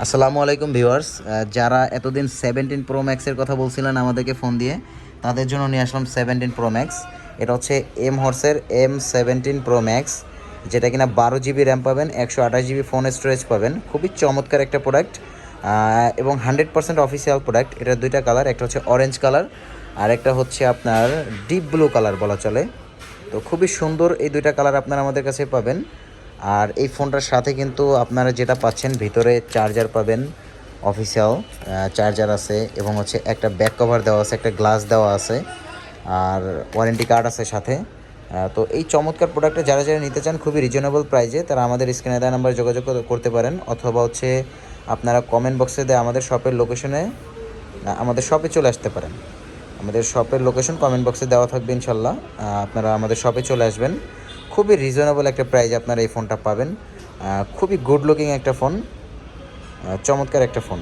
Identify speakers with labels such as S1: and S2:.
S1: আসসালামু আলাইকুম ভিউয়ার্স, যারা এতদিন 17 প্রো ম্যাক্সের কথা বলছিলেন আমাদেরকে ফোন দিয়ে, তাদের জন্য নিয়ে আসলাম 17 প্রো ম্যাক্স। এটা হচ্ছে এম হর্সের M17 প্রো ম্যাক্স, যেটা কিনা 12 GB র্যাম পাবেন, 128 GB ফোন স্টোরেজ পাবেন। খুবই চমৎকার একটা প্রোডাক্ট এবং 100% অফিসিয়াল প্রোডাক্ট। এটার দুইটা কালার, একটা হচ্ছে অরেঞ্জ কালার আর একটা হচ্ছে আপনার ডিপ ব্লু কালার বলা চলে। তো খুবই সুন্দর এই দুইটা কালার আপনারা আমাদের কাছে পাবেন। আর এই ফোনটার সাথে কিন্তু আপনারা যেটা পাচ্ছেন, ভিতরে চার্জার পাবেন, অফিসিয়াল চার্জার আছে এবং হচ্ছে একটা ব্যাক কভার দেওয়া আছে, একটা গ্লাস দেওয়া আছে, আর ওয়ারেন্টি কার্ড আছে সাথে। তো এই চমৎকার প্রোডাক্টটা যারা যারা নিতে চান খুবই রিজনেবল প্রাইজে, তারা আমাদের স্ক্রিনে দেওয়া নাম্বারে যোগাযোগ করতে পারেন, অথবা হচ্ছে আপনারা কমেন্ট বক্সে দেওয়া আমাদের শপের লোকেশনে আমাদের শপে চলে আসতে পারেন। আমাদের শপের লোকেশন কমেন্ট বক্সে দেওয়া থাকবে ইনশাল্লাহ। আপনারা আমাদের শপে চলে আসবেন। খুবই রিজনেবল একটা প্রাইজে আপনারা এই ফোনটা পাবেন। খুবই গুড লুকিং একটা ফোন, চমৎকার একটা ফোন।